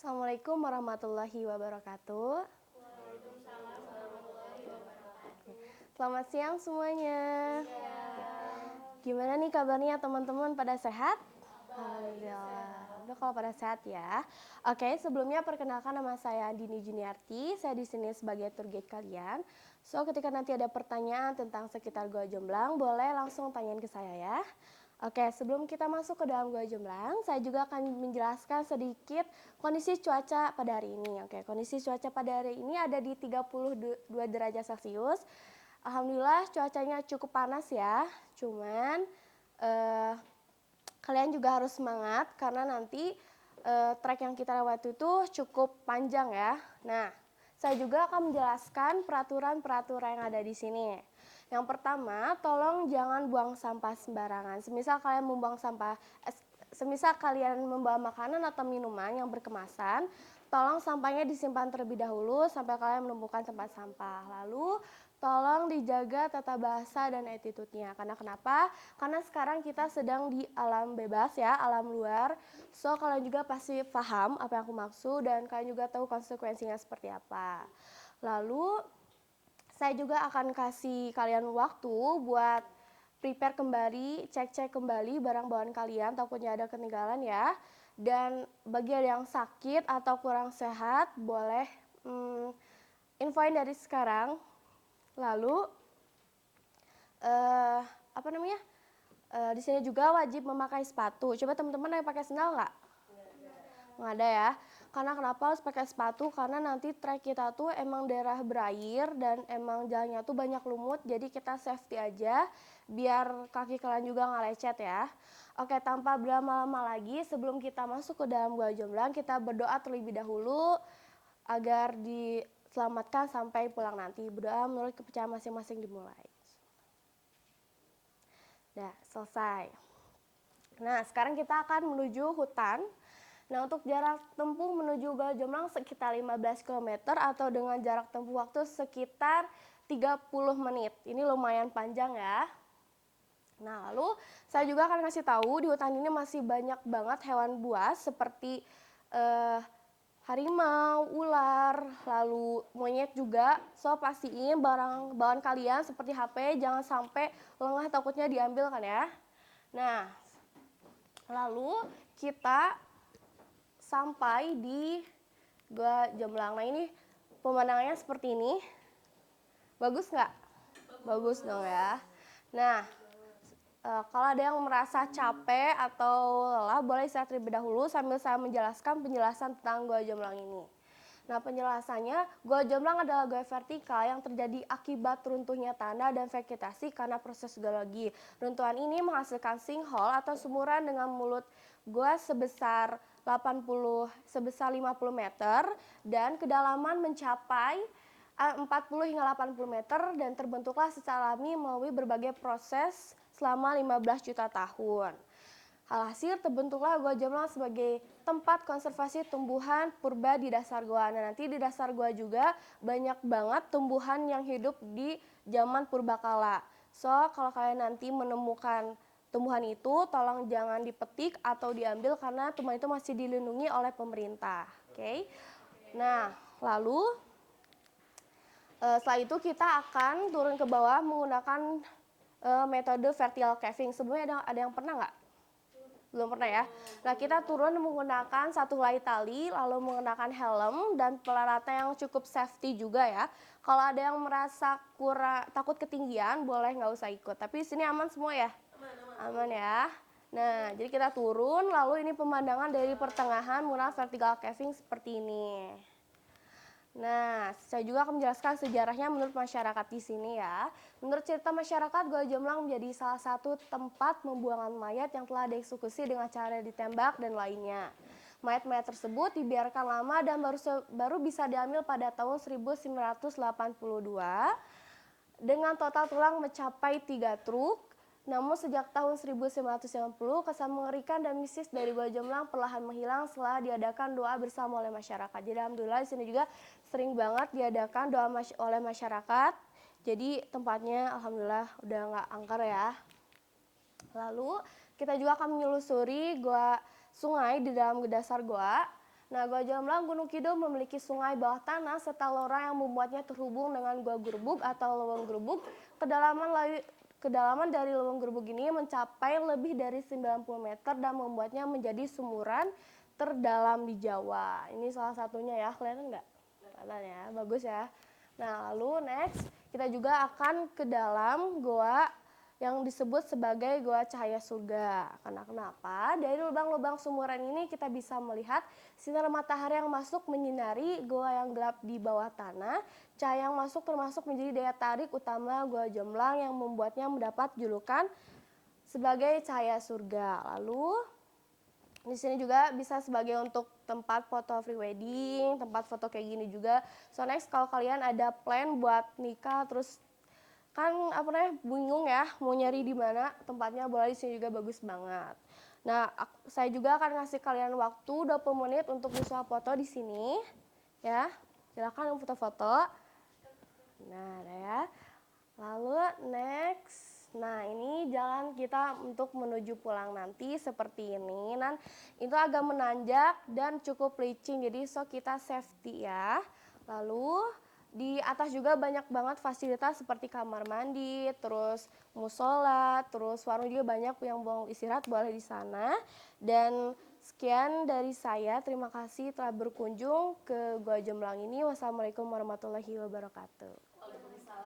Assalamualaikum warahmatullahi wabarakatuh. Waalaikumsalam warahmatullahi wabarakatuh. Selamat siang semuanya. Siang. Gimana nih kabarnya teman-teman, pada sehat? Alhamdulillah. Udah kalau pada sehat ya. Oke, sebelumnya perkenalkan, nama saya Dini Juniarti. Saya di sini sebagai tour guide kalian. So, ketika nanti ada pertanyaan tentang sekitar Gua Jomblang, boleh langsung tanyain ke saya ya. Oke, sebelum kita masuk ke dalam Gua Jomblang, saya juga akan menjelaskan sedikit kondisi cuaca pada hari ini. Oke, kondisi cuaca pada hari ini ada di 32 derajat Celcius. Alhamdulillah cuacanya cukup panas ya. Cuman kalian juga harus semangat karena nanti trek yang kita lewati itu cukup panjang ya. Nah, saya juga akan menjelaskan peraturan-peraturan yang ada di sini. Yang pertama, tolong jangan buang sampah sembarangan. Semisal kalian membawa makanan atau minuman yang berkemasan, tolong sampahnya disimpan terlebih dahulu sampai kalian menemukan tempat sampah. Lalu, tolong dijaga tata bahasa dan attitude-nya. Karena kenapa? Karena sekarang kita sedang di alam bebas ya, alam luar. So, kalian juga pasti paham apa yang aku maksud dan kalian juga tahu konsekuensinya seperti apa. Lalu, saya juga akan kasih kalian waktu buat prepare kembali, cek-cek kembali barang bawaan kalian, takutnya ada ketinggalan ya. Dan bagi yang sakit atau kurang sehat, boleh infoin dari sekarang. Lalu, di sini juga wajib memakai sepatu. Coba teman-teman ada pakai sandal nggak? Nggak ada ya. Karena kenapa harus pakai sepatu? Karena nanti trek kita tuh emang daerah berair dan emang jalannya tuh banyak lumut. Jadi kita safety aja biar kaki kalian juga nggak lecet ya. Oke, tanpa berlama-lama lagi, sebelum kita masuk ke dalam Gua Jomblang, kita berdoa terlebih dahulu agar diselamatkan sampai pulang nanti. Berdoa menurut kepercayaan masing-masing dimulai. Nah, selesai. Nah, sekarang kita akan menuju hutan. Nah, untuk jarak tempuh menuju Gua Jomblang sekitar 15 km atau dengan jarak tempuh waktu sekitar 30 menit. Ini lumayan panjang ya. Nah, lalu saya juga akan kasih tahu di hutan ini masih banyak banget hewan buas seperti harimau, ular, lalu monyet juga. So, pastiin barang bawaan kalian seperti HP jangan sampai lengah, takutnya diambil kan ya. Nah, lalu kita sampai di Gua Jomblang. Nah, ini pemandangannya seperti ini. Bagus nggak? Bagus dong ya. Nah, kalau ada yang merasa capek atau lelah, boleh istirahat terlebih dahulu sambil saya menjelaskan penjelasan tentang Gua Jomblang ini. Nah, penjelasannya, Gua Jomblang adalah gua vertikal yang terjadi akibat runtuhnya tanah dan vegetasi karena proses geologi. Runtuhan ini menghasilkan sinkhole atau sumuran dengan mulut gua sebesar 50 meter dan kedalaman mencapai 40 hingga 80 meter dan terbentuklah secara alami melalui berbagai proses selama 15 juta tahun. Alhasil terbentuklah Gua Jomblang sebagai tempat konservasi tumbuhan purba di dasar gua. Nah, nanti di dasar gua juga banyak banget tumbuhan yang hidup di zaman purbakala. So, kalau kalian nanti menemukan tumbuhan itu, tolong jangan dipetik atau diambil karena tumbuhan itu masih dilindungi oleh pemerintah. Oke? Nah, lalu setelah itu kita akan turun ke bawah menggunakan metode vertical caving. Sebelumnya ada yang pernah nggak? Belum pernah ya. Nah, kita turun menggunakan satu helai tali, lalu menggunakan helm dan peralatan yang cukup safety juga ya. Kalau ada yang merasa takut ketinggian, boleh nggak usah ikut. Tapi di sini aman semua ya? Aman ya. Nah, jadi kita turun, lalu ini pemandangan dari pertengahan menggunakan vertical caving seperti ini. Nah, saya juga akan menjelaskan sejarahnya menurut masyarakat di sini ya. Menurut cerita masyarakat, Gua Jomblang menjadi salah satu tempat pembuangan mayat yang telah dieksekusi dengan cara ditembak dan lainnya. Mayat-mayat tersebut dibiarkan lama dan baru bisa diambil pada tahun 1982 dengan total tulang mencapai 3 truk. Namun sejak tahun 1990, kesan mengerikan dan mistis dari Gua Jomblang perlahan menghilang setelah diadakan doa bersama oleh masyarakat. Jadi alhamdulillah di sini juga sering banget diadakan doa oleh masyarakat. Jadi tempatnya alhamdulillah udah nggak angker ya. Lalu kita juga akan menyelusuri sungai di dalam dasar gua. Nah, Gua Jomblang Gunung Kidul memiliki sungai bawah tanah serta lorong yang membuatnya terhubung dengan Gua Gerbug atau Leweng Gerbug. Kedalaman dari Leweng Gerbug ini mencapai lebih dari 90 meter dan membuatnya menjadi sumuran terdalam di Jawa. Ini salah satunya ya, kelihatan nggak? Kelihatan ya, bagus ya. Nah, lalu next kita juga akan ke dalam goa yang disebut sebagai Goa Cahaya Surga. Karena kenapa? Dari lubang-lubang sumuran ini kita bisa melihat sinar matahari yang masuk menyinari goa yang gelap di bawah tanah. Cahaya yang masuk termasuk menjadi daya tarik utama Goa Jomblang yang membuatnya mendapat julukan sebagai cahaya surga. Lalu di sini juga bisa sebagai untuk tempat foto prewedding, tempat foto kayak gini juga. So next kalau kalian ada plan buat nikah terus kan bingung ya mau nyari di mana tempatnya, boleh di sini juga bagus banget. Nah, saya juga akan ngasih kalian waktu 20 menit untuk bersuah foto di sini ya. Silakan foto-foto. Nah, ada ya. Lalu next. Nah, ini jalan kita untuk menuju pulang nanti seperti ini. Dan itu agak menanjak dan cukup licin, jadi kita safety ya. Lalu di atas juga banyak banget fasilitas seperti kamar mandi, terus musola, terus warung juga banyak yang mau istirahat boleh di sana. Dan sekian dari saya, terima kasih telah berkunjung ke Gua Jomblang ini. Wassalamualaikum warahmatullahi wabarakatuh.